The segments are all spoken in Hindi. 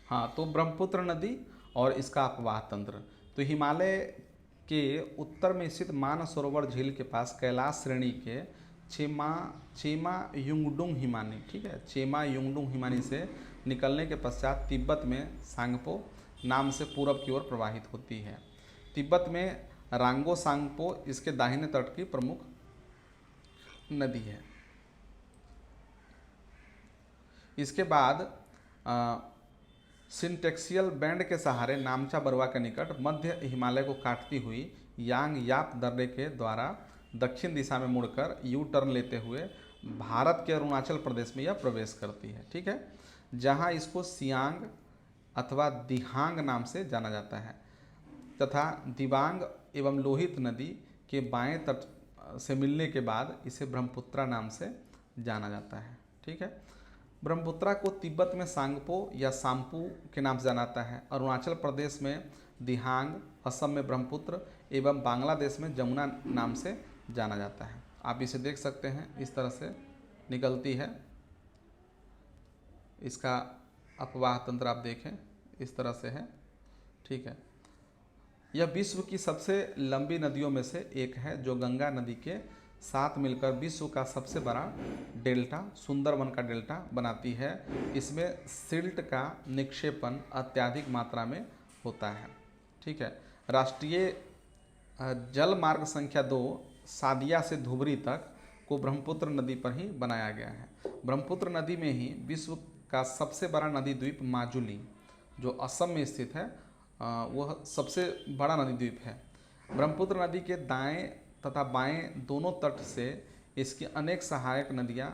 हाँ, तो ब्रह्मपुत्र नदी और इसका अपवाह तंत्र। तो हिमालय के उत्तर में स्थित मानसरोवर झील के पास कैलाश श्रेणी के चेमा चेमा युंगडुंग हिमानी, ठीक है, चेमा युंगडुंग हिमानी से निकलने के पश्चात तिब्बत में सांगपो नाम से पूरब की ओर प्रवाहित होती है। तिब्बत में रांगो सांगपो इसके दाहिने तट की प्रमुख नदी है। इसके बाद सिंटेक्सियल बैंड के सहारे नामचा बरवा के निकट मध्य हिमालय को काटती हुई यांग याप दर्रे के द्वारा दक्षिण दिशा में मुड़कर यू टर्न लेते हुए भारत के अरुणाचल प्रदेश में यह प्रवेश करती है, ठीक है, जहां इसको सियांग अथवा दिहांग नाम से जाना जाता है तथा दिबांग एवं लोहित नदी के बाएं तट से मिलने के बाद इसे ब्रह्मपुत्रा नाम से जाना जाता है, ठीक है। ब्रह्मपुत्रा को तिब्बत में सांगपो या सांपू के नाम से जाना जाता है, अरुणाचल प्रदेश में दिहांग, असम में ब्रह्मपुत्र एवं बांग्लादेश में जमुना नाम से जाना जाता है। आप इसे देख सकते हैं, इस तरह से निकलती है। इसका अपवाह तंत्र आप देखें, इस तरह से है, ठीक है। यह विश्व की सबसे लंबी नदियों में से एक है, जो गंगा नदी के साथ मिलकर विश्व का सबसे बड़ा डेल्टा सुंदरवन का डेल्टा बनाती है। इसमें सिल्ट का निक्षेपण अत्यधिक मात्रा में होता है, ठीक है। राष्ट्रीय जल मार्ग संख्या 2 सादिया से धुबरी तक को ब्रह्मपुत्र नदी पर ही बनाया गया है। ब्रह्मपुत्र नदी में ही विश्व का सबसे बड़ा नदी द्वीप माजुली, जो असम में स्थित है, वह सबसे बड़ा नदी द्वीप है। ब्रह्मपुत्र नदी के दाएं तथा बाएं दोनों तट से इसकी अनेक सहायक नदियां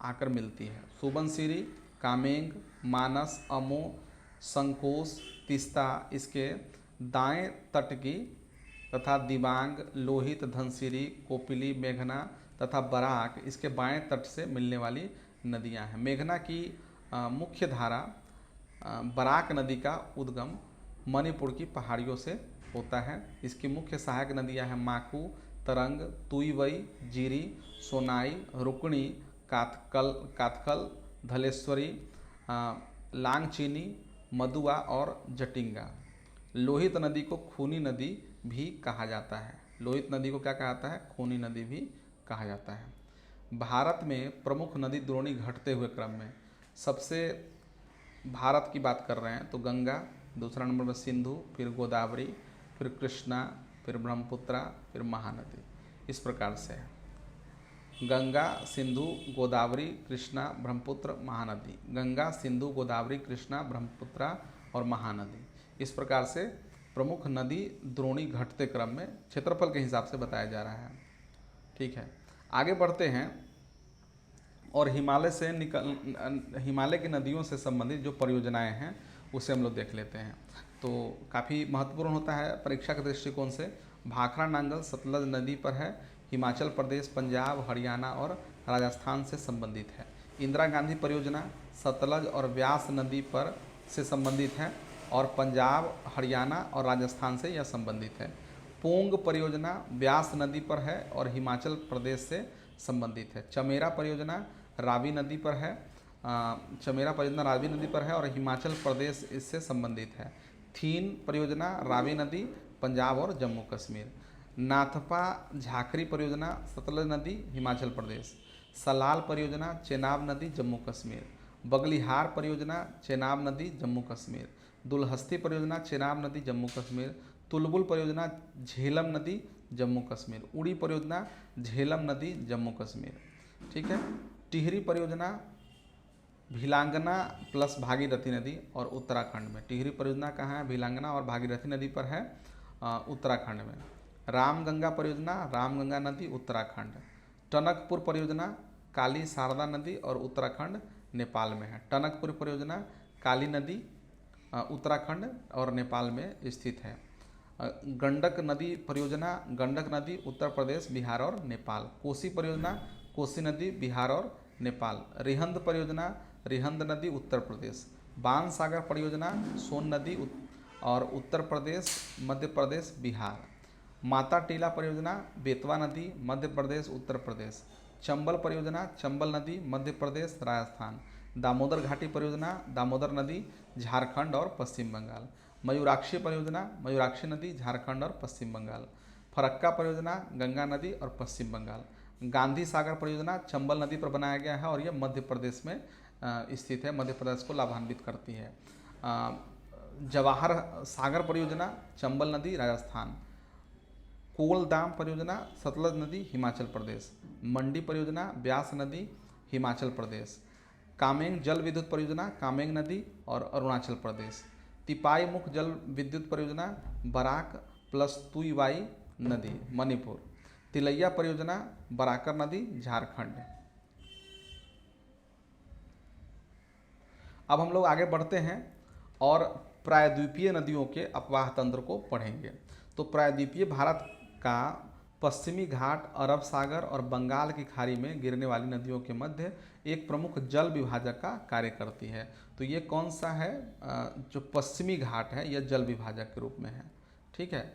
आकर मिलती हैं। सुबनसिरी, कामेंग, मानस, अमो, संकोस, तीस्ता इसके दाएं तट की तथा दिबांग, लोहित, धनसिरी, कोपिली, मेघना तथा बराक इसके बाएं तट से मिलने वाली नदियां हैं। मेघना की मुख्य धारा बराक नदी का उद्गम मणिपुर की पहाड़ियों से होता है। इसकी मुख्य सहायक नदियां हैं माकू, तरंग, तुईवई, जीरी, सोनाई, रुकणी, कातखल, धलेश्वरी, लांगचीनी, मदुआ और जटिंगा। लोहित नदी को खूनी नदी भी कहा जाता है। लोहित नदी को क्या कहा जाता है? खूनी नदी भी कहा जाता है। भारत में प्रमुख नदी द्रोणी घटते हुए क्रम में सबसे भारत की बात कर रहे हैं तो गंगा, दूसरा नंबर पर सिंधु, फिर गोदावरी, फिर कृष्णा, फिर ब्रह्मपुत्रा, फिर महानदी, इस प्रकार से है। गंगा, सिंधु, गोदावरी, कृष्णा, ब्रह्मपुत्र, महानदी। गंगा, सिंधु, गोदावरी, कृष्णा, ब्रह्मपुत्रा और महानदी, इस प्रकार से प्रमुख नदी द्रोणी घटते क्रम में क्षेत्रफल के हिसाब से बताया जा रहा है, ठीक है। आगे बढ़ते हैं और हिमालय की नदियों से संबंधित जो परियोजनाएं हैं उसे हम लोग देख लेते हैं। तो काफ़ी महत्वपूर्ण होता है परीक्षा के दृष्टिकोण से। भाखड़ा नांगल सतलज नदी पर है, हिमाचल प्रदेश, पंजाब, हरियाणा और राजस्थान से संबंधित है। इंदिरा गांधी परियोजना सतलज और व्यास नदी पर से संबंधित है और पंजाब, हरियाणा और राजस्थान से यह संबंधित है। पोंग परियोजना व्यास नदी पर है और हिमाचल प्रदेश से संबंधित है। चमेरा परियोजना रावी नदी पर है, रावी नदी पर है और हिमाचल प्रदेश इससे संबंधित है। थीन परियोजना रावी नदी, पंजाब और जम्मू कश्मीर। नाथपा झाकरी परियोजना सतलज नदी, हिमाचल प्रदेश। सलाल परियोजना चेनाब नदी, जम्मू कश्मीर। बगलिहार परियोजना चेनाब नदी, जम्मू कश्मीर। दुलहस्ती परियोजना चेनाब नदी, जम्मू कश्मीर। तुलबुल परियोजना झेलम नदी, जम्मू कश्मीर। उड़ी परियोजना झेलम नदी, जम्मू कश्मीर, ठीक है। टिहरी परियोजना भिलांगना प्लस भागीरथी नदी और उत्तराखंड में। टिहरी परियोजना कहाँ है? भिलांगना और भागीरथी नदी पर है, उत्तराखंड में। रामगंगा परियोजना रामगंगा नदी, उत्तराखंड। टनकपुर परियोजना काली शारदा नदी और उत्तराखंड, नेपाल में है। टनकपुर परियोजना काली नदी, उत्तराखंड और नेपाल में स्थित है। गंडक नदी परियोजना गंडक नदी, उत्तर प्रदेश, बिहार और नेपाल। कोसी परियोजना कोसी नदी, बिहार और नेपाल। रिहंद परियोजना रिहंद नदी, उत्तर प्रदेश। बाण सागर परियोजना सोन नदी और उत्तर प्रदेश, मध्य प्रदेश, बिहार। माता टीला परियोजना बेतवा नदी, मध्य प्रदेश, उत्तर प्रदेश। चंबल परियोजना चंबल नदी, मध्य प्रदेश, राजस्थान। दामोदर घाटी परियोजना, दामोदर नदी, झारखंड और पश्चिम बंगाल। मयूराक्षी परियोजना, मयूराक्षी नदी, झारखंड और पश्चिम बंगाल। फरक्का परियोजना, गंगा नदी और पश्चिम बंगाल। गांधी सागर परियोजना चंबल नदी पर बनाया गया है और यह मध्य प्रदेश में स्थित है, मध्य प्रदेश को लाभान्वित करती है। जवाहर सागर परियोजना चंबल नदी, राजस्थान। कोलदाम परियोजना सतलज नदी, हिमाचल प्रदेश। मंडी परियोजना ब्यास नदी, हिमाचल प्रदेश। कामेंग जल विद्युत परियोजना कामेंग नदी और अरुणाचल प्रदेश। तिपाई मुख जल विद्युत परियोजना बराक प्लस तुईवाई नदी, मणिपुर। तिलैया परियोजना बराकर नदी, झारखंड। अब हम लोग आगे बढ़ते हैं और प्रायद्वीपीय नदियों के अपवाह तंत्र को पढ़ेंगे। तो प्रायद्वीपीय भारत का पश्चिमी घाट अरब सागर और बंगाल की खाड़ी में गिरने वाली नदियों के मध्य एक प्रमुख जल विभाजक का कार्य करती है। तो ये कौन सा है? जो पश्चिमी घाट है यह जल विभाजक के रूप में है। ठीक है,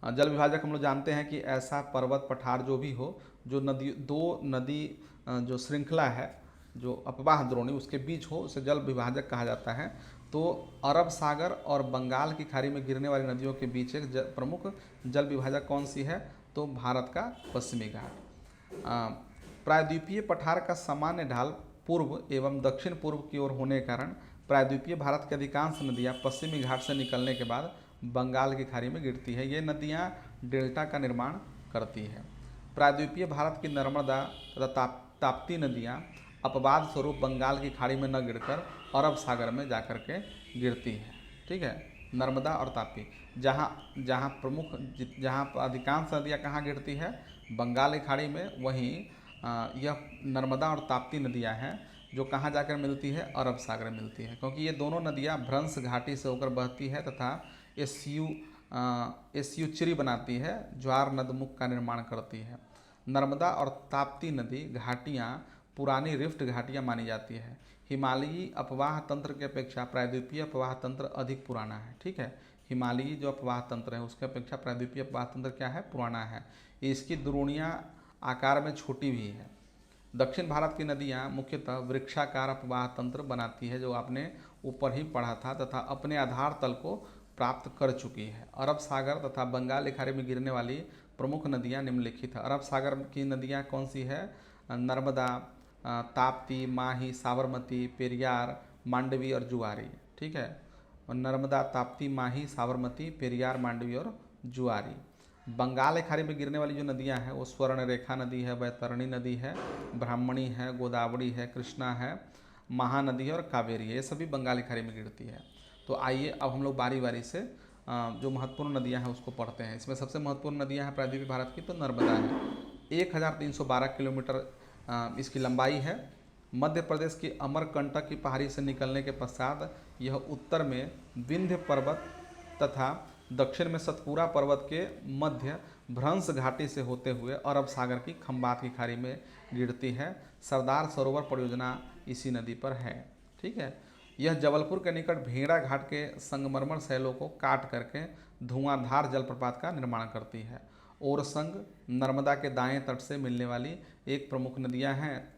जल विभाजक हम लोग जानते हैं कि ऐसा पर्वत पठार जो भी हो, जो नदी दो नदी जो श्रृंखला है, जो अपवाह द्रोणी उसके बीच हो, उसे जल विभाजक कहा जाता है। तो अरब सागर और बंगाल की खाड़ी में गिरने वाली नदियों के बीच एक प्रमुख जल विभाजक कौन सी है? तो भारत का पश्चिमी घाट। प्रायद्वीपीय पठार का सामान्य ढाल पूर्व एवं दक्षिण पूर्व की ओर होने के कारण प्रायद्वीपीय भारत की अधिकांश नदियाँ पश्चिमी घाट से निकलने के बाद बंगाल की खाड़ी में गिरती है। ये नदियाँ डेल्टा का निर्माण करती है। प्रायद्वीपीय भारत की नर्मदा तथा ताप्ती नदियाँ अपवाद स्वरूप बंगाल की खाड़ी में न गिरकर अरब सागर में जाकर के गिरती है। ठीक है, नर्मदा और ताप्ती जहाँ अधिकांश नदियाँ कहाँ गिरती है? बंगाल की खाड़ी में। वहीं यह नर्मदा और ताप्ती नदियाँ हैं जो कहाँ जाकर मिलती है? अरब सागर में मिलती है, क्योंकि ये दोनों नदियाँ भ्रंश घाटी से होकर बहती है तथा एसयू चिरी बनाती है, ज्वार नदमुख का निर्माण करती है। नर्मदा और ताप्ती नदी घाटियाँ पुरानी रिफ्ट घाटियाँ मानी जाती है। हिमालयी अपवाह तंत्र की अपेक्षा प्रायद्वीपीय अपवाह तंत्र अधिक पुराना है। ठीक है, हिमालयी जो अपवाह तंत्र है उसके अपेक्षा प्रायद्वीपीय अपवाह तंत्र क्या है? पुराना है। इसकी द्रोणियाँ आकार में छोटी भी है। दक्षिण भारत की नदियाँ मुख्यतः वृक्षाकार अपवाह तंत्र बनाती है, जो आपने ऊपर ही पढ़ा था, तथा अपने आधार तल को प्राप्त कर चुकी है। अरब सागर तथा बंगाल की खाड़ी में गिरने वाली प्रमुख नदियाँ निम्नलिखित है। अरब सागर की नदियाँ कौन सी है? नर्मदा, ताप्ती, माही, साबरमती, पेरियार, मांडवी और जुआरी। ठीक है, नर्मदा, ताप्ती, माही, साबरमती, पेरियार, मांडवी और जुआरी। बंगाल की खाड़ी में गिरने वाली जो नदियां हैं वो स्वर्ण रेखा नदी है, बैतरणी नदी है, ब्राह्मणी है, गोदावरी है, कृष्णा है, महानदी है और कावेरी है। ये सभी बंगाल की खाड़ी में गिरती है। तो आइए अब हम लोग बारी बारी से जो महत्वपूर्ण नदियां हैं उसको पढ़ते हैं। इसमें सबसे महत्वपूर्ण नदियां हैं प्रायद्वीपीय भारत की, तो नर्मदा है। 1312 किलोमीटर इसकी लंबाई है। मध्य प्रदेश की अमरकंटक की पहाड़ी से निकलने के पश्चात यह उत्तर में विंध्य पर्वत तथा दक्षिण में सतपुरा पर्वत के मध्य भ्रंश घाटी से होते हुए अरब सागर की खंबात की खाड़ी में गिरती है। सरदार सरोवर परियोजना इसी नदी पर है। ठीक है, यह जबलपुर के निकट भेड़ा घाट के संगमरमर शैलों को काट करके धुआंधार जलप्रपात का निर्माण करती है। ओरसंग नर्मदा के दाएं तट से मिलने वाली एक प्रमुख नदियां हैं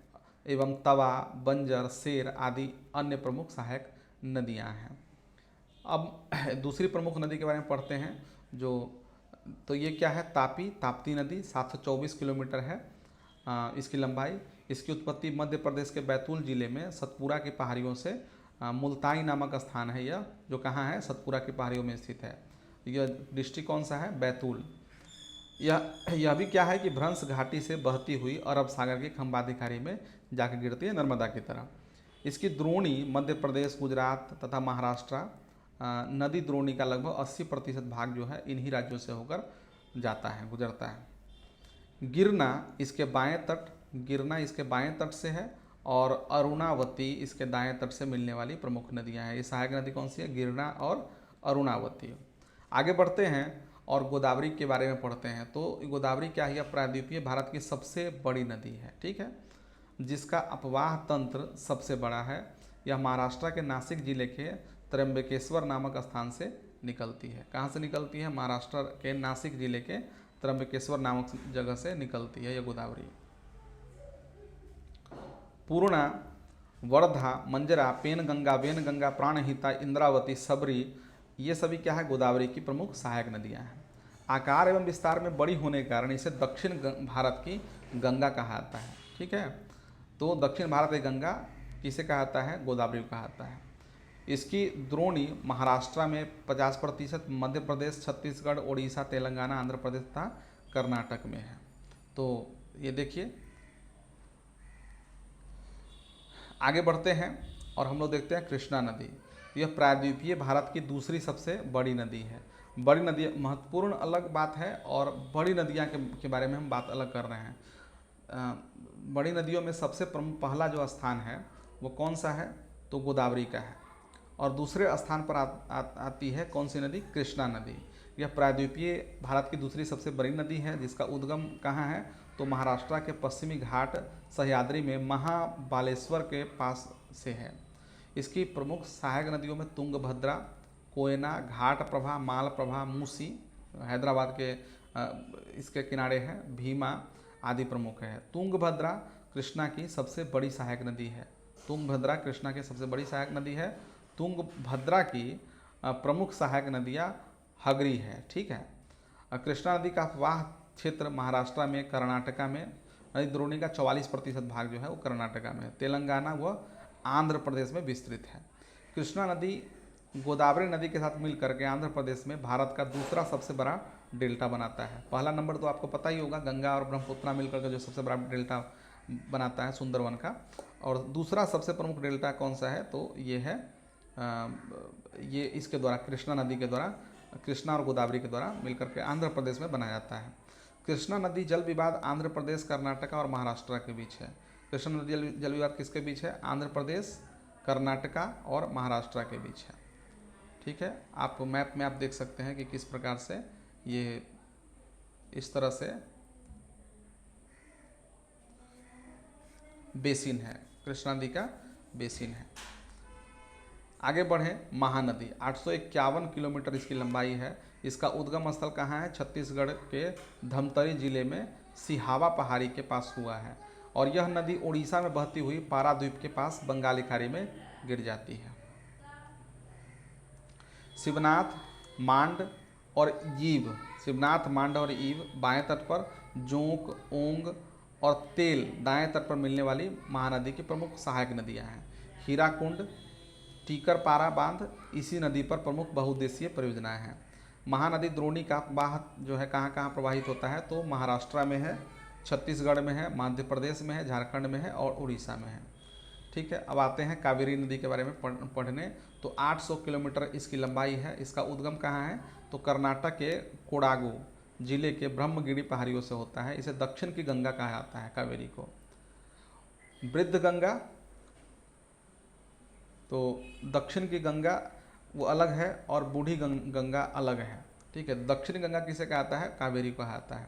एवं तवा, बंजर, शेर आदि अन्य प्रमुख सहायक नदियां हैं। अब दूसरी प्रमुख नदी के बारे में पढ़ते हैं। तो ये क्या है? ताप्ती नदी 724 किलोमीटर है इसकी लंबाई। इसकी उत्पत्ति मध्य प्रदेश के बैतूल जिले में सतपुरा की पहाड़ियों से मुल्ताई नामक स्थान है यह, जो कहाँ है? सतपुरा की पहाड़ियों में स्थित है। यह डिस्ट्रिक्ट कौन सा है? बैतूल। यह भी क्या है कि भ्रंश घाटी से बहती हुई अरब सागर की खंबाती खाड़ी में जाकर गिरती है नर्मदा की तरह। इसकी द्रोणी मध्य प्रदेश, गुजरात तथा महाराष्ट्र नदी द्रोणी का लगभग 80% भाग जो है इन्हीं राज्यों से होकर जाता है, गुजरता है। गिरना इसके बाएं तट से है और अरुणावती इसके दाएं तट से मिलने वाली प्रमुख नदियां हैं। ये सहायक नदी कौन सी है? गिरना और अरुणावती। आगे बढ़ते हैं और गोदावरी के बारे में पढ़ते हैं। तो गोदावरी क्या है? प्रायद्वीपीय भारत की सबसे बड़ी नदी है। ठीक है, जिसका अपवाह तंत्र सबसे बड़ा है। यह महाराष्ट्र के नासिक जिले के त्र्यंबकेश्वर नामक स्थान से निकलती है। कहाँ से निकलती है? महाराष्ट्र के नासिक जिले के त्र्यंबकेश्वर नामक जगह से निकलती है यह गोदावरी। पूर्णा वर्धा, मंजरा, पेनगंगा, वेनगंगा, प्राणहिता, इंद्रावती, सबरी, ये सभी क्या है, गोदावरी की प्रमुख सहायक नदियां हैं। आकार एवं विस्तार में बड़ी होने के कारण इसे दक्षिण भारत की गंगा कहा जाता है। ठीक है, तो दक्षिण भारत की गंगा किसे कहा जाता है, गोदावरी को कहा जाता है। इसकी द्रोणी महाराष्ट्र में 50%, मध्य प्रदेश, छत्तीसगढ़, उड़ीसा, तेलंगाना, आंध्र प्रदेश तथा कर्नाटक में है। तो ये देखिए, आगे बढ़ते हैं और हम लोग देखते हैं कृष्णा नदी। यह प्रायद्वीपीय भारत की दूसरी सबसे बड़ी नदी है। बड़ी नदी महत्वपूर्ण अलग बात है और बड़ी नदियाँ के बारे में हम बात अलग कर रहे हैं। बड़ी नदियों में सबसे प्रमुख पहला जो स्थान है वो कौन सा है, तो गोदावरी का है। और दूसरे स्थान पर आती है कौन सी नदी, कृष्णा नदी। यह प्रायद्वीपीय भारत की दूसरी सबसे बड़ी नदी है, जिसका उद्गम कहाँ है, तो महाराष्ट्र के पश्चिमी घाट सह्याद्री में महाबालेश्वर के पास से है। इसकी प्रमुख सहायक नदियों में तुंगभद्रा, कोयना, घाट प्रभा, माल प्रभा, मूसी हैदराबाद के इसके किनारे है, भीमा आदि प्रमुख है। तुंगभद्रा कृष्णा की सबसे बड़ी सहायक नदी है। तुंगभद्रा कृष्णा की सबसे बड़ी सहायक नदी है। तुंगभद्रा की प्रमुख सहायक नदियाँ हगरी है। ठीक है, कृष्णा नदी का वाह क्षेत्र महाराष्ट्र में, कर्नाटका में, नदी द्रोणी का 44% भाग जो है वो कर्नाटका में, तेलंगाना व आंध्र प्रदेश में विस्तृत है। कृष्णा नदी गोदावरी नदी के साथ मिल करके आंध्र प्रदेश में भारत का दूसरा सबसे बड़ा डेल्टा बनाता है। पहला नंबर तो आपको पता ही होगा, गंगा और ब्रह्मपुत्रा मिलकर के जो सबसे बड़ा डेल्टा बनाता है सुंदरवन का। और दूसरा सबसे प्रमुख डेल्टा कौन सा है, तो ये है ये इसके द्वारा, कृष्णा नदी के द्वारा, कृष्णा और गोदावरी के द्वारा मिलकर के आंध्र प्रदेश में बनाया जाता है। कृष्णा नदी जल विवाद आंध्र प्रदेश, कर्नाटका और महाराष्ट्र के बीच है। कृष्णा नदी जल विवाद किसके बीच है, आंध्र प्रदेश, कर्नाटका और महाराष्ट्र के बीच है। ठीक है, आप मैप में आप देख सकते हैं कि किस प्रकार से ये इस तरह से बेसिन है, कृष्णा नदी का बेसिन है। आगे बढ़ें, महानदी 851 किलोमीटर इसकी लंबाई है। इसका उद्गम स्थल कहाँ है, छत्तीसगढ़ के धमतरी जिले में सिहावा पहाड़ी के पास हुआ है। और यह नदी उड़ीसा में बहती हुई पाराद्वीप के पास बंगाली खाड़ी में गिर जाती है। शिवनाथ, मांड और ईव, शिवनाथ, मांड और ईव बाएं तट पर, जोंक, ओंग और तेल दाएं तट पर मिलने वाली महानदी की प्रमुख सहायक नदियां हैं। हीराकुंड, टीकरपारा बांध इसी नदी पर प्रमुख बहुउद्देशीय परियोजनाएं हैं। महानदी द्रोणी का वाह जो है कहाँ कहाँ प्रवाहित होता है, तो महाराष्ट्र में है, छत्तीसगढ़ में है, मध्य प्रदेश में है, झारखंड में है और उड़ीसा में है। ठीक है, अब आते हैं कावेरी नदी के बारे में पढ़ने। तो 800 किलोमीटर इसकी लंबाई है। इसका उद्गम कहाँ है, तो कर्नाटक के कोडागु जिले के ब्रह्मगिरी पहाड़ियों से होता है। इसे दक्षिण की गंगा कहा जाता है, कावेरी को। वृद्ध गंगा, तो दक्षिण की गंगा वो अलग है और बूढ़ी गंगा अलग है। ठीक है, दक्षिण गंगा किसे कहता है, कावेरी को कहता है।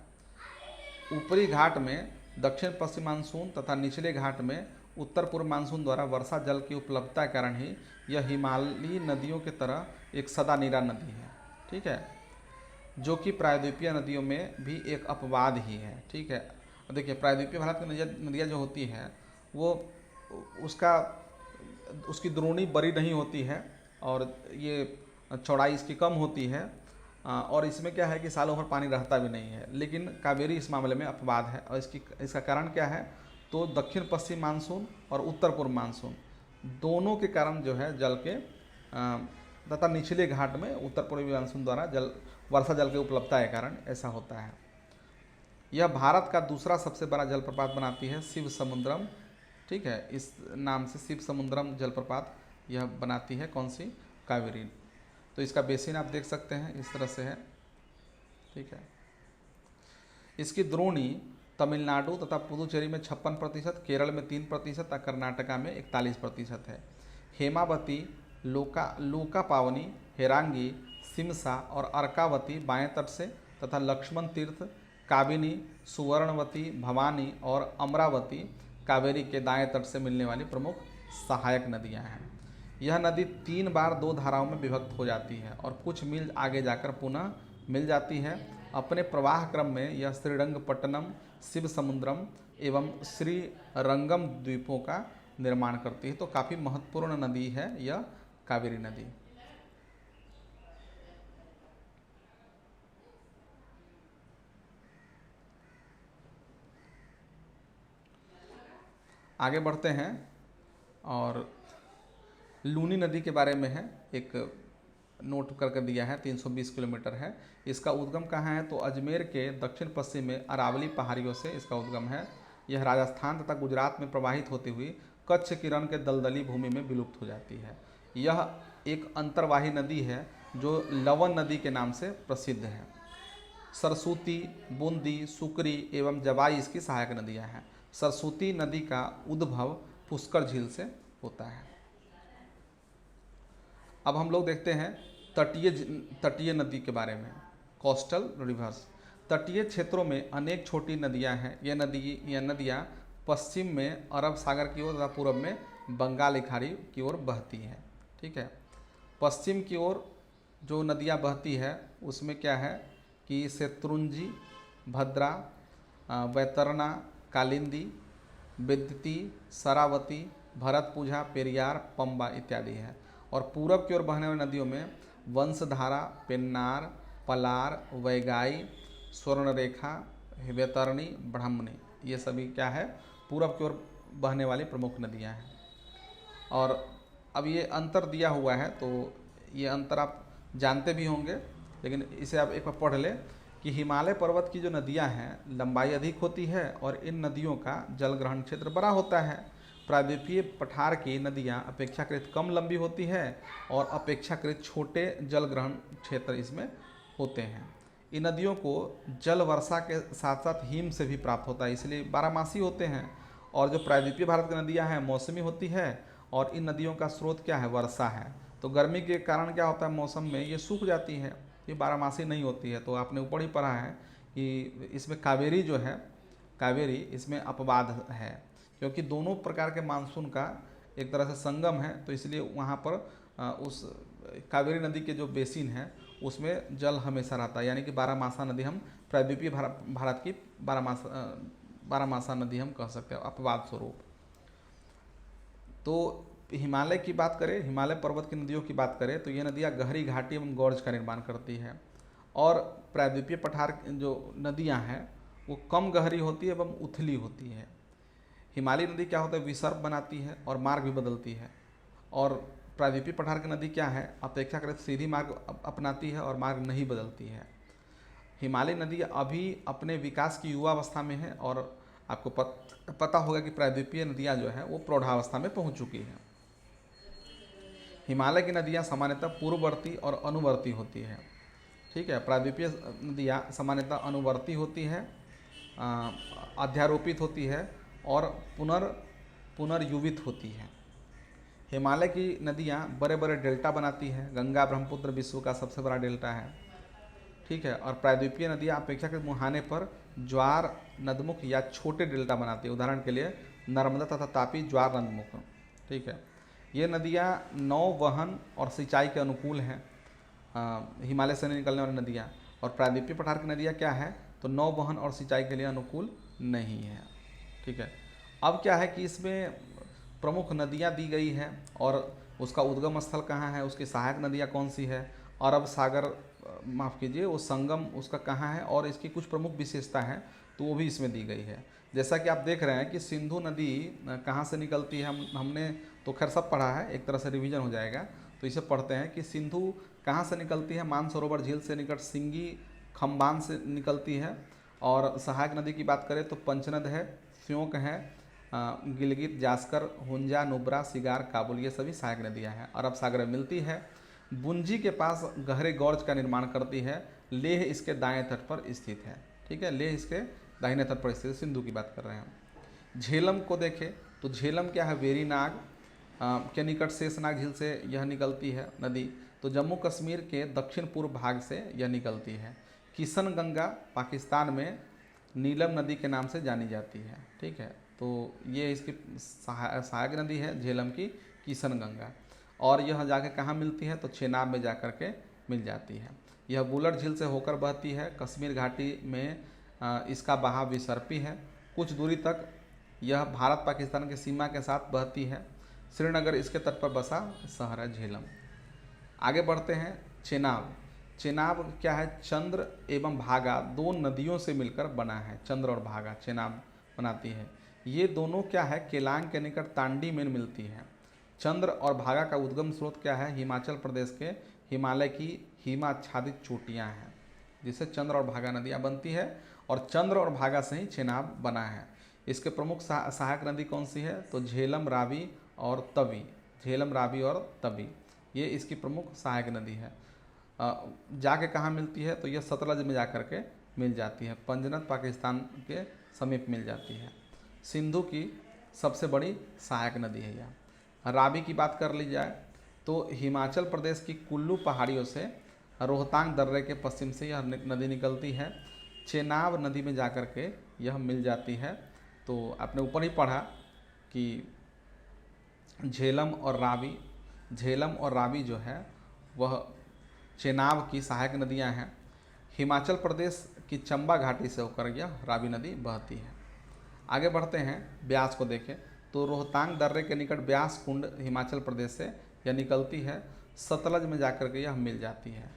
ऊपरी घाट में दक्षिण पश्चिम मानसून तथा निचले घाट में उत्तर पूर्व मानसून द्वारा वर्षा जल की उपलब्धता के कारण ही यह हिमालयी नदियों की तरह एक सदा नीरा नदी है। ठीक है, जो कि प्रायद्वीपीय नदियों में भी एक अपवाद ही है। ठीक है, देखिए प्रायद्वीपीय भारत की नदियाँ जो होती हैं वो उसकी द्रोणी बड़ी नहीं होती है और ये चौड़ाई इसकी कम होती है और इसमें क्या है कि सालों भर पानी रहता भी नहीं है। लेकिन कावेरी इस मामले में अपवाद है और इसका कारण क्या है, तो दक्षिण पश्चिम मानसून और उत्तर पूर्व मानसून दोनों के कारण जो है जल के तथा निचले घाट में उत्तर पूर्वी मानसून द्वारा वर्षा जल के उपलब्धता के कारण ऐसा होता है। यह भारत का दूसरा सबसे बड़ा जलप्रपात बनाती है, शिव समुद्रम। ठीक है, इस नाम से शिव समुद्रम जलप्रपात यह बनाती है, कौन सी, कावेरी। तो इसका बेसिन आप देख सकते हैं इस तरह से है। ठीक है, इसकी द्रोणी तमिलनाडु तथा पुदुचेरी में 56%, केरल में 3% और कर्नाटका में 41% है। हेमावती, लोका पावनी, हेरांगी, सिमसा और अर्कावती बाएं तट से तथा लक्ष्मण तीर्थ, काबिनी, सुवर्णवती, भवानी और अमरावती कावेरी के दाएं तट से मिलने वाली प्रमुख सहायक नदियां हैं। यह नदी 3 बार 2 धाराओं में विभक्त हो जाती है और कुछ मील आगे जाकर पुनः मिल जाती है। अपने प्रवाह क्रम में यह श्रीरंगपट्टनम, शिव समुद्रम एवं श्रीरंगम द्वीपों का निर्माण करती है। तो काफ़ी महत्वपूर्ण नदी है यह कावेरी नदी। आगे बढ़ते हैं और लूनी नदी के बारे में है, एक नोट करके दिया है, 320 किलोमीटर है। इसका उद्गम कहाँ है? तो अजमेर के दक्षिण पश्चिम में अरावली पहाड़ियों से इसका उद्गम है। यह राजस्थान तथा गुजरात में प्रवाहित होती हुई कच्छ की रण के दलदली भूमि में विलुप्त हो जाती है। यह एक अंतर्वाही नदी है जो लवन नदी के नाम से प्रसिद्ध है। सरस्वती, बूंदी, सुकरी एवं जवाई इसकी सहायक नदियाँ हैं। सरस्वती नदी का उद्भव पुष्कर झील से होता है। अब हम लोग देखते हैं तटीय नदी के बारे में, कोस्टल रिवर्स। तटीय क्षेत्रों में अनेक छोटी नदियां हैं। यह नदियां पश्चिम में अरब सागर की ओर तथा पूर्व में बंगाल की खाड़ी की ओर बहती हैं। ठीक है, पश्चिम की ओर जो नदियां बहती है उसमें क्या है कि शत्रुंजी, भद्रा, वैतरना, कालिंदी, विद्युती, शरावती, भरतपुझा, पेरियार, पंबा इत्यादि है। और पूरब की ओर बहने वाली नदियों में वंशधारा, पेन्नार, पलार, वैगाई, स्वर्णरेखा, वैतरणी, ब्रह्मणी, ये सभी क्या है पूरब की ओर बहने वाली प्रमुख नदियां हैं। और अब ये अंतर दिया हुआ है, तो ये अंतर आप जानते भी होंगे, लेकिन इसे आप एक बार पढ़ लें कि हिमालय पर्वत की जो नदियां हैं लंबाई अधिक होती है और इन नदियों का जल ग्रहण क्षेत्र बड़ा होता है। प्रायद्वीपीय पठार की नदियां अपेक्षाकृत कम लंबी होती है और अपेक्षाकृत छोटे जल ग्रहण क्षेत्र इसमें होते हैं। इन नदियों को जल वर्षा के साथ साथ हिम से भी प्राप्त होता है, इसलिए बारहमासी होते हैं। और जो प्रायद्वीपीय भारत की नदियां हैं मौसमी होती है और इन नदियों का स्रोत क्या है? वर्षा है। तो गर्मी के कारण क्या होता है मौसम में ये सूख जाती है, ये बारहमासी नहीं होती है। तो आपने ऊपर ही पढ़ा है कि इसमें कावेरी जो है, कावेरी इसमें अपवाद है, क्योंकि दोनों प्रकार के मानसून का एक तरह से संगम है। तो इसलिए वहाँ पर उस कावेरी नदी के जो बेसिन है उसमें जल हमेशा रहता है, यानी कि बारहमासा नदी हम प्रायद्वीपीय भारत की बारहमासा नदी हम कह सकते हैं अपवाद स्वरूप। तो हिमालय की बात करें, हिमालय पर्वत की नदियों की बात करें तो ये नदियाँ गहरी घाटी एवं गॉर्ज का निर्माण करती है। और प्रायद्वीपीय पठार जो नदियाँ हैं वो कम गहरी होती है एवं उथली होती है। हिमालयी नदी क्या होता है? विसर्प बनाती है और मार्ग भी बदलती है। और प्रायद्वीपीय पठार की नदी क्या है? अपेक्षाकृत सीधी मार्ग अपनाती है और मार्ग नहीं बदलती है। हिमालयी नदी अभी अपने विकास की युवावस्था में है और आपको पता होगा कि प्रायद्वीपीय नदियाँ जो है वो प्रौढ़ावस्था में पहुँच चुकी हैं। हिमालय की नदियाँ सामान्यतः पूर्ववर्ती और अनुवर्ती होती है। ठीक है, प्रायद्वीपीय नदियाँ सामान्यतः अनुवर्ती होती है, अध्यारोपित होती है और पुनर्युवित होती है। हिमालय की नदियाँ बड़े बड़े डेल्टा बनाती हैं। गंगा ब्रह्मपुत्र विश्व का सबसे बड़ा डेल्टा है। ठीक है, और प्रायद्वीपीय नदियाँ अपेक्षाकृत मुहाने पर ज्वार नदमुख या छोटे डेल्टा बनाती है। उदाहरण के लिए नर्मदा तथा तापी ज्वार नदमुख। ठीक है, ये नदियाँ नौवहन और सिंचाई के अनुकूल हैं, हिमालय से निकलने वाली नदियाँ। और प्रायद्वीपीय पठार की नदियाँ क्या है? तो नौवहन और सिंचाई के लिए अनुकूल नहीं है। ठीक है, अब क्या है कि इसमें प्रमुख नदियाँ दी गई हैं और उसका उद्गम स्थल कहाँ है, उसकी सहायक नदियाँ कौन सी है, अरब सागर माफ़ कीजिए वो संगम उसका कहाँ है और इसकी कुछ प्रमुख विशेषता है तो वो भी इसमें दी गई है। जैसा कि आप देख रहे हैं कि सिंधु नदी कहाँ से निकलती है, हमने तो खैर सब पढ़ा है, एक तरह से रिवीजन हो जाएगा। तो इसे पढ़ते हैं कि सिंधु कहाँ से निकलती है? मानसरोवर झील से निकट सिंगी खम्बान से निकलती है। और सहायक नदी की बात करें तो पंचनद है, स्योक है, गिलगित, जास्कर, हुंजा, नुब्रा, सिगार, काबुल, ये सभी सहायक नदियाँ हैं। अरब सागर में मिलती है। बुंजी के पास गहरे गॉर्ज का निर्माण करती है। लेह इसके दाएं तट पर स्थित है। ठीक है, लेह इसके दाहिने तट पर स्थित है। सिंधु की बात कर रहे हैं। झेलम को देखें तो झेलम क्या है? वेरीनाग के निकट शेषनाग झील से यह निकलती है नदी। तो जम्मू कश्मीर के दक्षिण पूर्व भाग से यह निकलती है। किशन गंगा पाकिस्तान में नीलम नदी के नाम से जानी जाती है। ठीक है, तो ये इसकी सहायक नदी है झेलम की, किशन गंगा। और यह जाके कहाँ मिलती है? तो चेनाब में जा कर के मिल जाती है। यह बुलर झील से होकर बहती है। कश्मीर घाटी में इसका बहाव विसर्पी है। कुछ दूरी तक यह भारत पाकिस्तान की सीमा के साथ बहती है। श्रीनगर इसके तट पर बसा शहर है झेलम। आगे बढ़ते हैं। चेनाब। चेनाब क्या है? चंद्र एवं भागा दो नदियों से मिलकर बना है। चंद्र और भागा चेनाब बनाती है। ये दोनों क्या है? केलांग के निकट तांडी में मिलती है। चंद्र और भागा का उद्गम स्रोत क्या है? हिमाचल प्रदेश के हिमालय की हिमाच्छादित चोटियाँ हैं, जिससे चंद्र और भागा नदियाँ बनती है, और चंद्र और भागा से ही चेनाब बना है। इसके प्रमुख सहायक नदी कौन सी है? तो झेलम, रावी और तवी। झेलम, रावी और तवी, ये इसकी प्रमुख सहायक नदी है। जाके कहाँ मिलती है? तो यह सतलज में जाकर के मिल जाती है। पंजनत पाकिस्तान के समीप मिल जाती है। सिंधु की सबसे बड़ी सहायक नदी है यह। रावी की बात कर ली जाए तो हिमाचल प्रदेश की कुल्लू पहाड़ियों से रोहतांग दर्रे के पश्चिम से यह नदी निकलती है। चेनाब नदी में जाकर के यह मिल जाती है। तो आपने ऊपर ही पढ़ा कि झेलम और रावी जो है वह चेनाब की सहायक नदियां हैं। हिमाचल प्रदेश की चंबा घाटी से होकर यह रावी नदी बहती है। आगे बढ़ते हैं। ब्यास को देखें तो रोहतांग दर्रे के निकट ब्यास कुंड हिमाचल प्रदेश से यह निकलती है। सतलज में जाकर के यह मिल जाती है।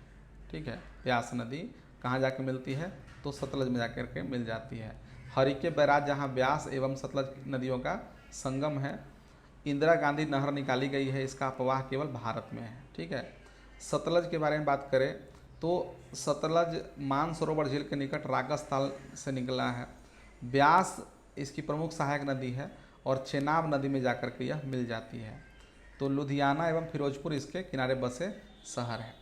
ठीक है, ब्यास नदी कहाँ जाकर मिलती है? तो सतलज में जाकर के मिल जाती है। हरिके बैराज जहाँ ब्यास एवं सतलज नदियों का संगम है। इंदिरा गांधी नहर निकाली गई है, इसका प्रवाह केवल भारत में है। ठीक है। सतलज के बारे में बात करें तो सतलज मानसरोवर झील के निकट राजस्थान से निकला है। ब्यास इसकी प्रमुख सहायक नदी है और चेनाब नदी में जाकर के यह मिल जाती है। तो लुधियाना एवं फिरोजपुर इसके किनारे बसे शहर है।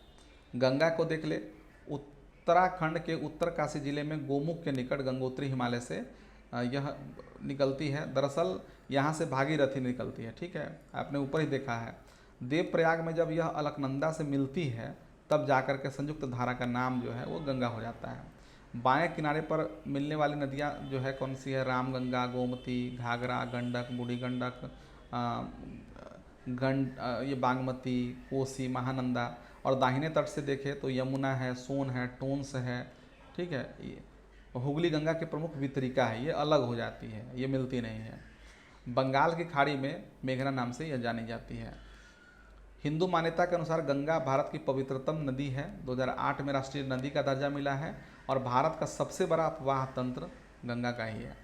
गंगा को देख ले। उत्तराखंड के उत्तरकाशी जिले में गोमुख के निकट गंगोत्री हिमालय से यह निकलती है। दरअसल यहाँ से भागीरथी निकलती है। ठीक है, आपने ऊपर ही देखा है। देवप्रयाग में जब यह अलकनंदा से मिलती है तब जाकर के संयुक्त धारा का नाम जो है वो गंगा हो जाता है। बाएं किनारे पर मिलने वाली नदियाँ जो है कौन सी है? रामगंगा, गोमती, घाघरा, गंडक, बूढ़ी गंडक, ये बागमती, कोसी, महानंदा। और दाहिने तट से देखें तो यमुना है, सोन है, टोंस है। ठीक है, ये हुगली गंगा की प्रमुख वितरिका है, ये अलग हो जाती है, ये मिलती नहीं है। बंगाल की खाड़ी में मेघना नाम से यह जानी जाती है। हिंदू मान्यता के अनुसार गंगा भारत की पवित्रतम नदी है। 2008 में राष्ट्रीय नदी का दर्जा मिला है और भारत का सबसे बड़ा अपवाह तंत्र गंगा का ही है।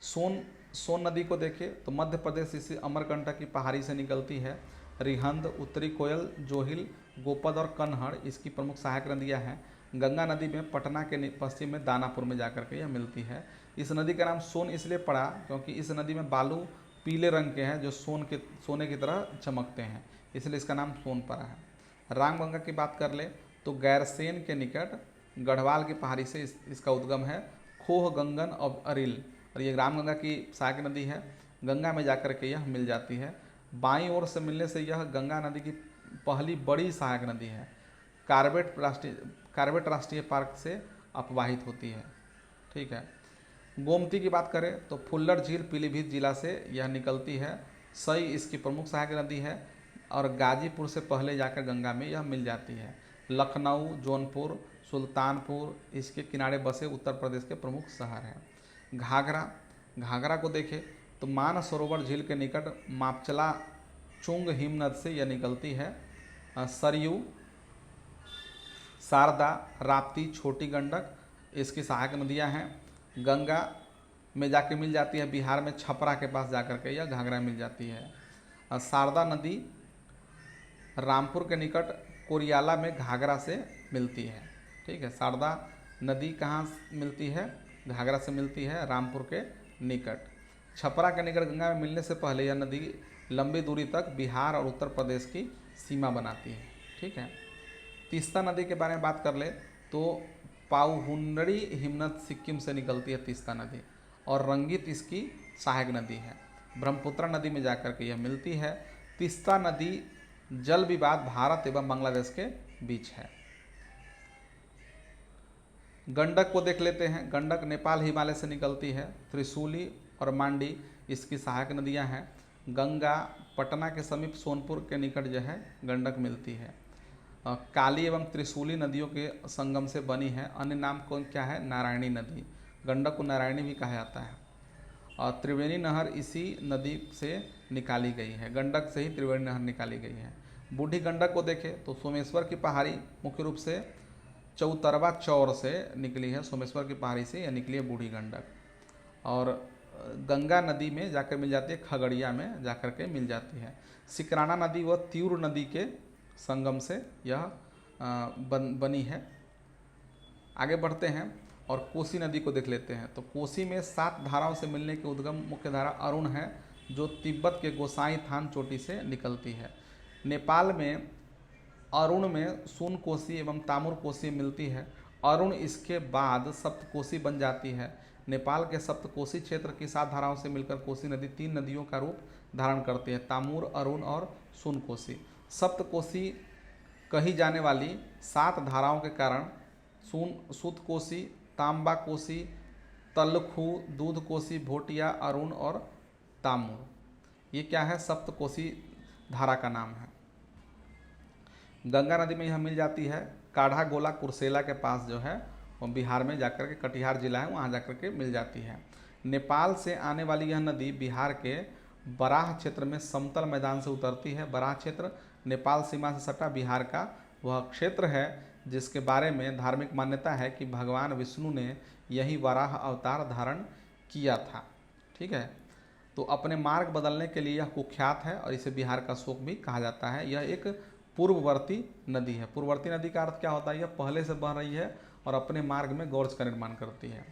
सोन नदी को देखें तो मध्य प्रदेश इसी अमरकंटक की पहाड़ी से निकलती है। रिहंद, उत्तरी कोयल, जोहिल, गोपद और कन्हड़ इसकी प्रमुख सहायक नदियाँ हैं। गंगा नदी में पटना के पश्चिम में दानापुर में जाकर के यह मिलती है। इस नदी का नाम सोन इसलिए पड़ा क्योंकि इस नदी में बालू पीले रंग के हैं जो सोने की तरह चमकते हैं, इसलिए इसका नाम सोन पड़ा है। रामगंगा की बात कर ले तो गैरसेन के निकट गढ़वाल की पहाड़ी से इसका उद्गम है। खोह, गंगन और अरिल, और ये रामगंगा की सहायक नदी है। गंगा में जाकर के यह मिल जाती है। बाईं ओर से मिलने से यह गंगा नदी की पहली बड़ी सहायक नदी है। कार्बेट राष्ट्रीय पार्क से अपवाहित होती है। ठीक है। गोमती की बात करें तो फुल्लर झील पीलीभीत जिला से यह निकलती है। सई इसकी प्रमुख सहायक नदी है और गाजीपुर से पहले जाकर गंगा में यह मिल जाती है। लखनऊ, जौनपुर, सुल्तानपुर इसके किनारे बसे उत्तर प्रदेश के प्रमुख शहर हैं। घाघरा को देखें तो मानसरोवर झील के निकट मापचला चुंग हिमनद से यह निकलती है। सरयू, शारदा, राप्ती, छोटी गंडक इसकी सहायक नदियां हैं। गंगा में जाके मिल जाती है बिहार में छपरा के पास जाकर के यह घाघरा मिल जाती है। शारदा नदी रामपुर के निकट कोरियाला में घाघरा से मिलती है। ठीक है, शारदा नदी कहाँ मिलती है? घाघरा से मिलती है, रामपुर के निकट। छपरा के निकट गंगा में मिलने से पहले यह नदी लंबी दूरी तक बिहार और उत्तर प्रदेश की सीमा बनाती है। ठीक है। तीस्ता नदी के बारे में बात कर ले तो पाउहुंडरी हिमनद सिक्किम से निकलती है तीस्ता नदी और रंगित इसकी सहायक नदी है। ब्रह्मपुत्र नदी में जाकर के यह मिलती है। तीस्ता नदी जल विवाद भारत एवं बांग्लादेश के बीच है। गंडक को देख लेते हैं। गंडक नेपाल हिमालय से निकलती है। त्रिशूली और मांडी इसकी सहायक नदियां हैं। गंगा पटना के समीप सोनपुर के निकट जो है गंडक मिलती है। काली एवं त्रिशूली नदियों के संगम से बनी है। अन्य नाम कौन क्या है? नारायणी नदी। गंडक को नारायणी भी कहा जाता है। और त्रिवेणी नहर इसी नदी से निकाली गई है, गंडक से ही त्रिवेणी नहर निकाली गई है। बूढ़ी गंडक को देखें तो सोमेश्वर की पहाड़ी मुख्य रूप से चौतरवा चौर से निकली है, सोमेश्वर की पहाड़ी से यह निकली है बूढ़ी गंडक। और गंगा नदी में जाकर मिल जाती है, खगड़िया में जाकर के मिल जाती है। सिकराना नदी व त्यूर नदी के संगम से यह बनी है। आगे बढ़ते हैं और कोसी नदी को देख लेते हैं। तो कोसी में 7 धाराओं से मिलने की उद्गम मुख्य धारा अरुण है, जो तिब्बत के गोसाई थान चोटी से निकलती है। नेपाल में अरुण में सून कोसी एवं तामुर कोसी मिलती है। अरुण इसके बाद सप्तकोसी बन जाती है। नेपाल के सप्तकोसी क्षेत्र की 7 धाराओं से मिलकर कोसी नदी 3 नदियों का रूप धारण करती है, तामुर, अरुण और सून कोसी। सप्तकोसी कही जाने वाली 7 धाराओं के कारण सूत कोसी, तांबा कोसी, तलखू, दूध कोसी, भोटिया, अरुण और तामुर, ये क्या है? सप्तकोसी धारा का नाम है। गंगा नदी में यह मिल जाती है काढ़ा गोला कुर्सेला के पास, जो है वो बिहार में जाकर के, कटिहार जिला है, वहाँ जाकर के मिल जाती है। नेपाल से आने वाली यह नदी बिहार के बराह क्षेत्र में समतल मैदान से उतरती है। बराह क्षेत्र नेपाल सीमा से सटा बिहार का वह क्षेत्र है जिसके बारे में धार्मिक मान्यता है कि भगवान विष्णु ने यही वराह अवतार धारण किया था। ठीक है, तो अपने मार्ग बदलने के लिए यह कुख्यात है और इसे बिहार का शोक भी कहा जाता है। यह एक पूर्ववर्ती नदी है। पूर्ववर्ती नदी का अर्थ क्या होता है? यह पहले से बह रही है और अपने मार्ग में गौरज का निर्माण करती है।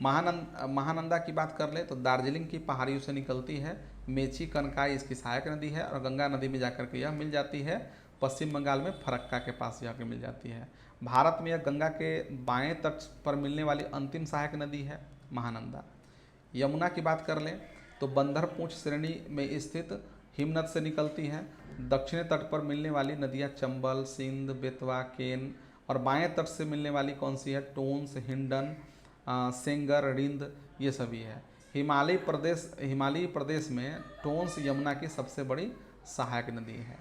महानंदा की बात कर ले तो दार्जिलिंग की पहाड़ियों से निकलती है। मेची कनकाई इसकी सहायक नदी है और गंगा नदी में जाकर के यह मिल जाती है। पश्चिम बंगाल में फरक्का के पास जाकर मिल जाती है। भारत में यह गंगा के बाएं तट पर मिलने वाली अंतिम सहायक नदी है महानंदा। यमुना की बात कर लें तो बंदर पूंछ श्रेणी में स्थित हिमनद से निकलती है। दक्षिणी तट पर मिलने वाली नदियां चंबल, सिंध, बेतवा, केन, और बाएं तट से मिलने वाली कौन सी है? टोंस, हिंडन, सेंगर, रिंद, ये सभी है। हिमालयी प्रदेश में टोंस यमुना की सबसे बड़ी सहायक नदी है।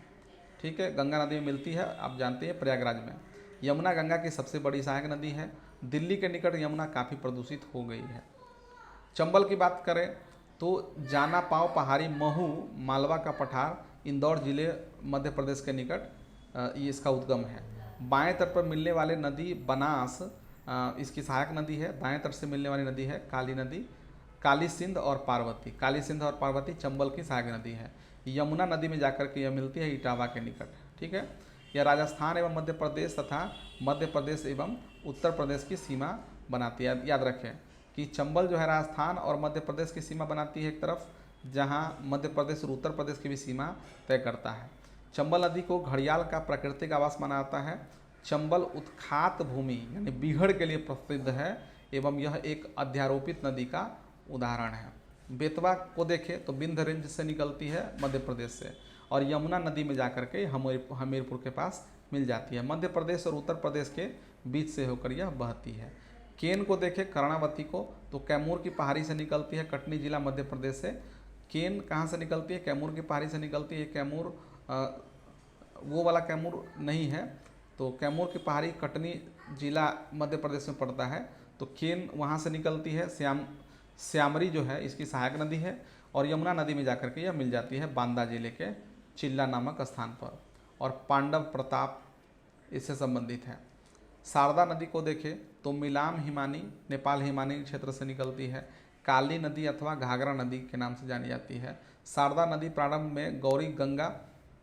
ठीक है, गंगा नदी में मिलती है, आप जानते हैं प्रयागराज में। यमुना गंगा की सबसे बड़ी सहायक नदी है। दिल्ली के निकट यमुना काफ़ी प्रदूषित हो गई है। चंबल की बात करें तो जाना पाव पहाड़ी, महू, मालवा का पठार, इंदौर जिले मध्य प्रदेश के निकट ये इसका उद्गम है। बाएं तट पर मिलने वाले नदी बनास इसकी सहायक नदी है। दाएं तट से मिलने वाली नदी है काली नदी, काली सिंध और पार्वती। काली सिंध और पार्वती चंबल की सहायक नदी है। यमुना नदी में जाकर के यह मिलती है इटावा के निकट। ठीक है, यह राजस्थान एवं मध्य प्रदेश तथा मध्य प्रदेश एवं उत्तर प्रदेश की सीमा बनाती है। याद रखें कि चंबल जो है राजस्थान और मध्य प्रदेश की सीमा बनाती है एक तरफ, जहाँ मध्य प्रदेश और उत्तर प्रदेश की भी सीमा तय करता है। चंबल नदी को घड़ियाल का प्राकृतिक आवास माना जाता है। चंबल उत्खात भूमि यानी बीहड़ के लिए प्रसिद्ध है एवं यह एक अध्यारोपित नदी का उदाहरण है। बेतवा को देखें तो विंध्य रेंज से निकलती है मध्य प्रदेश से और यमुना नदी में जाकर के हमीरपुर के पास मिल जाती है। मध्य प्रदेश और उत्तर प्रदेश के बीच से होकर यह बहती है। केन को देखें, कर्णावती को, तो कैमूर की पहाड़ी से निकलती है, कटनी जिला मध्य प्रदेश से। केन कहाँ से निकलती है? कैमूर की पहाड़ी से निकलती है। कैमूर वो वाला कैमूर नहीं है, तो कैमूर की पहाड़ी कटनी जिला मध्य प्रदेश में पड़ता है। तो केन वहाँ से निकलती है। श्यामरी जो है इसकी सहायक नदी है और यमुना नदी में जाकर के यह मिल जाती है बांदा जिले के चिल्ला नामक स्थान पर। और पांडव प्रताप इससे संबंधित है। शारदा नदी को देखें तो मिलाम हिमानी नेपाल हिमानी क्षेत्र से निकलती है। काली नदी अथवा घाघरा नदी के नाम से जानी जाती है। शारदा नदी प्रारंभ में गौरी गंगा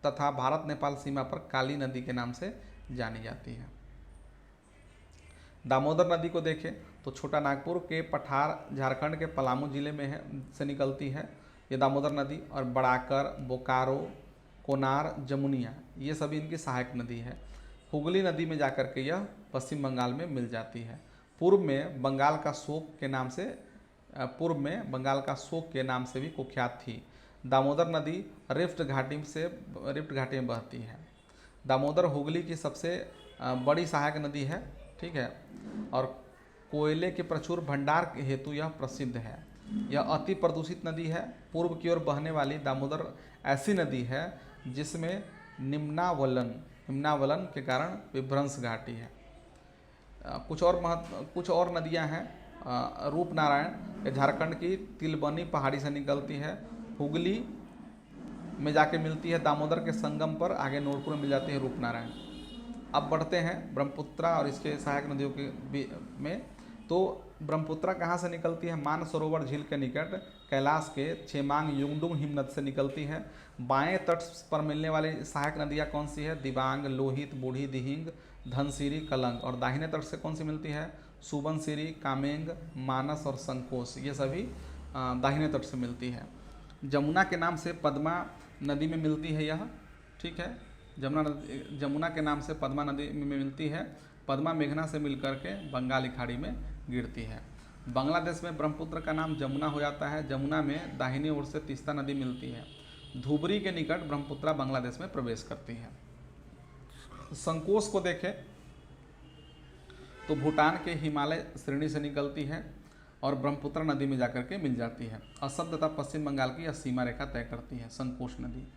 तथा भारत नेपाल सीमा पर काली नदी के नाम से जानी जाती है। दामोदर नदी को देखें तो छोटा नागपुर के पठार झारखंड के पलामू जिले में है से निकलती है ये दामोदर नदी। और बड़ाकर, बोकारो, कोनार, जमुनिया ये सभी इनकी सहायक नदी है। हुगली नदी में जाकर के यह पश्चिम बंगाल में मिल जाती है। पूर्व में बंगाल का शोक के नाम से भी कुख्यात थी। दामोदर नदी रिफ्ट घाटी में बहती है। दामोदर हुगली की सबसे बड़ी सहायक नदी है। ठीक है, और कोयले के प्रचुर भंडार के हेतु यह प्रसिद्ध है। यह अति प्रदूषित नदी है। पूर्व की ओर बहने वाली दामोदर ऐसी नदी है जिसमें निम्नावलन के कारण विभ्रंश घाटी है। कुछ और नदियां हैं रूपनारायण ये झारखंड की तिलबनी पहाड़ी से निकलती है। हुगली में जाके मिलती है दामोदर के संगम पर, आगे नूरपुर में मिल जाती है रूपनारायण। अब बढ़ते हैं ब्रह्मपुत्रा और इसके सहायक नदियों के में। तो ब्रह्मपुत्रा कहाँ से निकलती है? मानसरोवर झील के निकट कैलाश के छेमांग युंगडुंग हिमनद से निकलती है। बाएं तट पर मिलने वाली सहायक नदियाँ कौन सी है? दिबांग, लोहित, बूढ़ी, दिहिंग, धनसिरी, कलंग। और दाहिने तट से कौन सी मिलती है? सुबनसिरी, कामेंग, मानस और संकोश। ये सभी दाहिने तट से मिलती है। जमुना के नाम से पद्मा नदी में मिलती है यह, ठीक है। जमुना के नाम से पद्मा नदी में मिलती है। पद्मा मेघना से मिलकर के बंगाली खाड़ी में गिरती है। बांग्लादेश में ब्रह्मपुत्र का नाम जमुना हो जाता है। जमुना में दाहिनी ओर से तीस्ता नदी मिलती है। धुबरी के निकट ब्रह्मपुत्रा बांग्लादेश में प्रवेश करती है। संकोश को देखें तो भूटान के हिमालय श्रेणी से निकलती है और ब्रह्मपुत्र नदी में जाकर के मिल जाती है। असम तथा पश्चिम बंगाल की यह सीमा रेखा तय करती है संकोश नदी।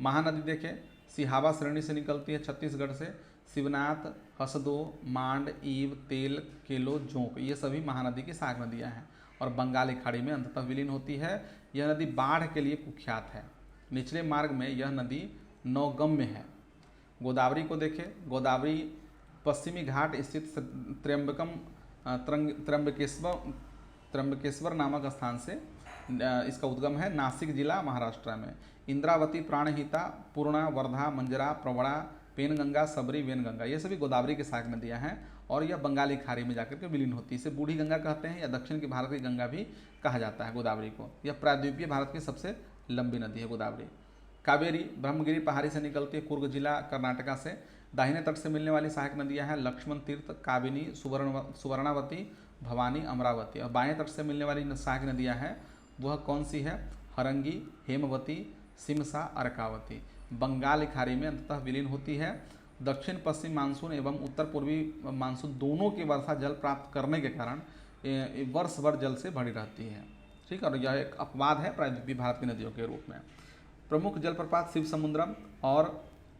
महानदी देखें सिहावा श्रेणी से निकलती है छत्तीसगढ़ से। शिवनाथ, हसदो, मांड, ईव, तेल, केलो, जोंक ये सभी महानदी की सहायक नदियाँ हैं और बंगाली खाड़ी में अंततः विलीन होती है। यह नदी बाढ़ के लिए कुख्यात है। निचले मार्ग में यह नदी नौगम्य है। गोदावरी को देखें, गोदावरी पश्चिमी घाट स्थित त्र्यंबकेश्वर नामक स्थान से इसका उद्गम है। नासिक जिला महाराष्ट्र में। इंद्रावती, प्राणहिता, पूर्णा, वर्धा, मंजरा, प्रवड़ा, पेनगंगा, सबरी, वेनगंगा ये सभी गोदावरी की सहायक नदियाँ हैं और यह बंगाली खाड़ी में जाकर के विलीन होती है। इसे बूढ़ी गंगा कहते हैं या दक्षिण की भारत की गंगा भी कहा जाता है गोदावरी को। यह प्रायद्वीपीय भारत की सबसे लंबी नदी है गोदावरी। कावेरी ब्रह्मगिरी पहाड़ी से निकलती है कुर्ग जिला कर्नाटका से। दाहिने तट से मिलने वाली सहायक नदियाँ हैं लक्ष्मण तीर्थ, काबिनी, सुवर्णावती, भवानी, अमरावती। और बाएं तट से मिलने वाली सहायक नदियाँ हैं वह कौन सी है? हरंगी, हेमवती, सिमसा, अर्कावती। बंगाल की खाड़ी में अंततः विलीन होती है। दक्षिण पश्चिम मानसून एवं उत्तर पूर्वी मानसून दोनों की वर्षा जल प्राप्त करने के कारण वर्ष भर जल से भरी रहती है, ठीक है। और यह एक अपवाद है प्रायद्वीपीय भारत की नदियों के रूप में। प्रमुख जलप्रपात शिव समुद्रम और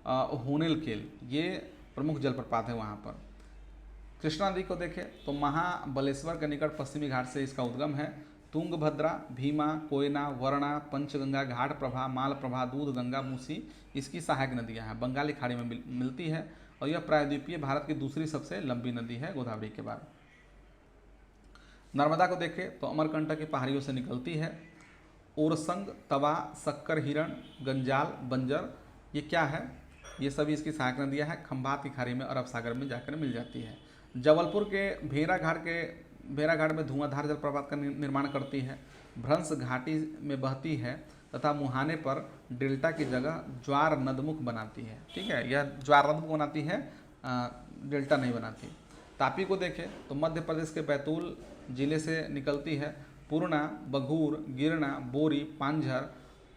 होनेलकेल ये प्रमुख जलप्रपात है वहाँ पर। कृष्णा नदी को देखें तो महाबलेश्वर के निकट पश्चिमी घाट से इसका उद्गम है। तुंगभद्रा, भीमा, कोयना, वरुणा, पंचगंगा, घाट प्रभा, माल प्रभा, दूध गंगा, मूसी इसकी सहायक नदियां हैं। बंगाली खाड़ी में मिलती है और यह प्रायद्वीपीय भारत की दूसरी सबसे लंबी नदी है गोदावरी के बाद। नर्मदा को देखें तो अमरकंटक की पहाड़ियों से निकलती है। ओरसंग, तवा, शक्कर, हिरण, गंजाल, बंजर ये क्या है? ये सभी इसकी सहायक नदियाँ हैं। खंभात की खाड़ी में अरब सागर में जाकर मिल जाती है। जबलपुर के भेड़ाघाट में धुआंधार जलप्रपात का निर्माण करती है। भ्रंश घाटी में बहती है तथा मुहाने पर डेल्टा की जगह ज्वार नदमुख बनाती है, ठीक है। यह ज्वार नदमुख बनाती है, डेल्टा नहीं बनाती। तापी को देखें तो मध्य प्रदेश के बैतूल जिले से निकलती है। पूर्णा, बघूर, गिरना, बोरी, पांझर,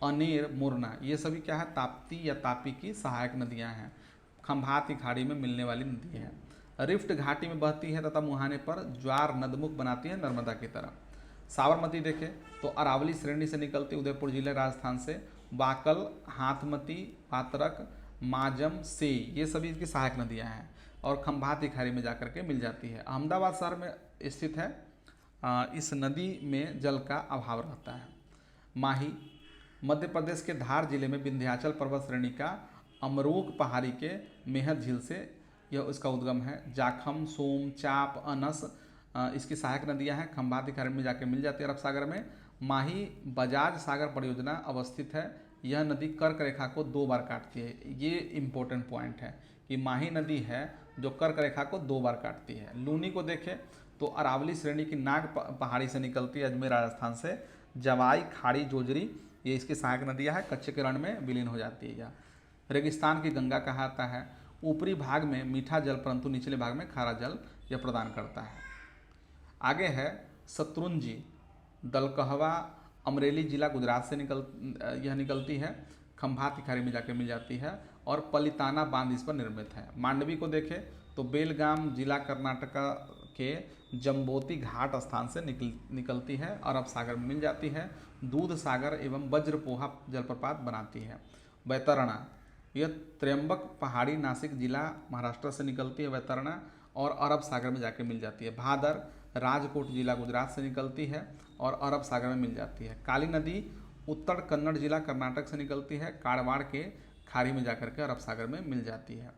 अनेर, मुरना ये सभी क्या है? ताप्ती या तापी की सहायक नदियां हैं। खंभात की खाड़ी में मिलने वाली नदी है। रिफ्ट घाटी में बहती है तथा मुहाने पर ज्वार नदमुख बनाती है नर्मदा की तरह। साबरमती देखें तो अरावली श्रेणी से निकलती उदयपुर जिले राजस्थान से। बाकल, हाथमती, पातरक, माजम, से ये सभी इसकी सहायक नदियां हैं और खंभात की खाड़ी में जाकर के मिल जाती है। अहमदाबाद शहर में स्थित है। इस नदी में जल का अभाव रहता है। माही मध्य प्रदेश के धार जिले में विंध्याचल पर्वत श्रेणी का अमरोक पहाड़ी के मेहद झील से यह इसका उद्गम है। जाखम, सोम, चाप, अनस इसकी सहायक नदियां हैं। खंभात की खाड़ी में जाकर मिल जाती है अरब सागर में। माही बजाज सागर परियोजना अवस्थित है। यह नदी कर्क रेखा को 2 बार काटती है। ये इम्पोर्टेंट पॉइंट है कि माही नदी है जो कर्क रेखा को 2 बार काटती है। लूनी को देखें तो अरावली श्रेणी की नाग पहाड़ी से निकलती है अजमेर राजस्थान से। जवाई, खाड़ी, जोजरी ये इसकी सहायक नदियाँ है। कच्चे के रण में विलीन हो जाती है यह। रेगिस्तान की गंगा कहलाता है। ऊपरी भाग में मीठा जल परंतु निचले भाग में खारा जल यह प्रदान करता है। आगे है शत्रुंजी, दलकहवा, अमरेली जिला गुजरात से निकलती है। खंभात की खाड़ी में जाकर मिल जाती है और पलिताना बांध इस पर निर्मित है। मांडवी को देखें तो बेलगाम जिला कर्नाटका के जम्बोती घाट स्थान से निकलती है, अरब सागर में मिल जाती है। दूध सागर एवं वज्रपोहा जलप्रपात बनाती है। वैतरणा यह त्र्यंबक पहाड़ी नासिक जिला महाराष्ट्र से निकलती है वैतरणा और अरब सागर में जाकर मिल जाती है। भादर राजकोट जिला गुजरात से निकलती है और अरब सागर में मिल जाती है। काली नदी उत्तर कन्नड़ जिला कर्नाटक से निकलती है, कारवाड़ के खाड़ी में जाकर के अरब सागर में मिल जाती है।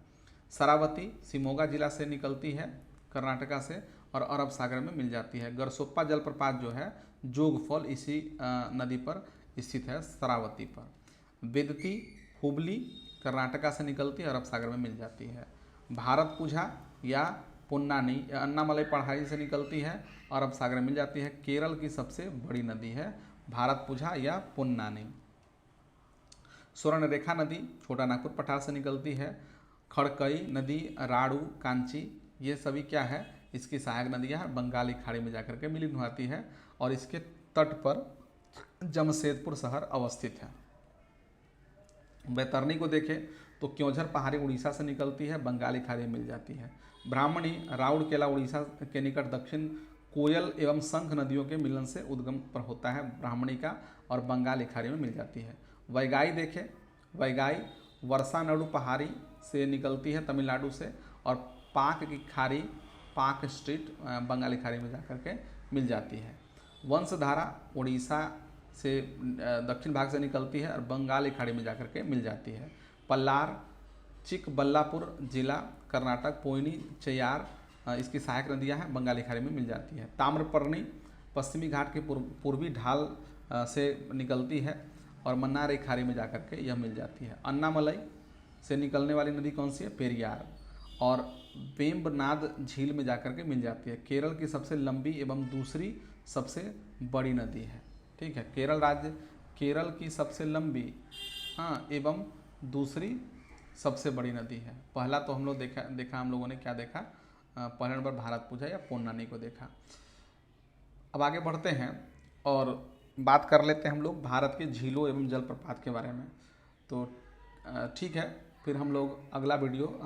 शरावती शिमोगा जिला से निकलती है कर्नाटका से और अरब सागर में मिल जाती है। गरसोप्पा जलप्रपात जो है जोगफल इसी नदी पर स्थित है, शरावती पर। वेदती हुबली कर्नाटका से निकलती है, अरब सागर में मिल जाती है। भारतपुझा या पुन्नानी या अन्नामलई पहाड़ी से निकलती है, अरब सागर में मिल जाती है। केरल की सबसे बड़ी नदी है भारतपुझा या पुन्नानी। स्वर्णरेखा नदी छोटा नागपुर पठार से निकलती है। खड़कई नदी, राड़ू, कांची, ये सभी क्या है, इसकी सहायक नदियाँ बंगाली खाड़ी में जाकर के मिलित होती है और इसके तट पर जमशेदपुर शहर अवस्थित है। बैतरणी को देखें तो क्योंझर पहाड़ी उड़ीसा से निकलती है, बंगाली खाड़ी में मिल जाती है। ब्राह्मणी राउरकेला उड़ीसा के निकट दक्षिण कोयल एवं शंख नदियों के मिलन से उद्गम पर होता है ब्राह्मणी का और बंगाली खाड़ी में मिल जाती है। वैगाई देखें, वैगाई वर्षानाडु पहाड़ी से निकलती है तमिलनाडु से और पाक की खाड़ी, पाक स्ट्रीट बंगाली खाड़ी में जाकर के मिल जाती है। वंशधारा उड़ीसा से दक्षिण भाग से निकलती है और बंगाली खाड़ी में जाकर के मिल जाती है। पल्लार चिकबल्लापुर जिला कर्नाटक, पोयनी चैयार इसकी सहायक नदियां हैं, बंगाली खाड़ी में मिल जाती है। ताम्रपर्णी पश्चिमी घाट के पूर्वी ढाल से निकलती है और मन्नार खाड़ी में जाकर के यह मिल जाती है। अन्नामलई से निकलने वाली नदी कौन सी है, पेरियार, और वेम्बनाद झील में जाकर के मिल जाती है। केरल की सबसे लंबी एवं दूसरी सबसे बड़ी नदी है, ठीक है। केरल की सबसे लंबी एवं दूसरी सबसे बड़ी नदी है। पहला तो हम लोग देखा हम लोगों ने क्या देखा, पहले नंबर भारतपुझा या पुन्नानी को देखा। अब आगे बढ़ते हैं और बात कर लेते हैं हम लोग भारत के झीलों एवं जलप्रपात के बारे में। तो ठीक है, फिर हम लोग अगला वीडियो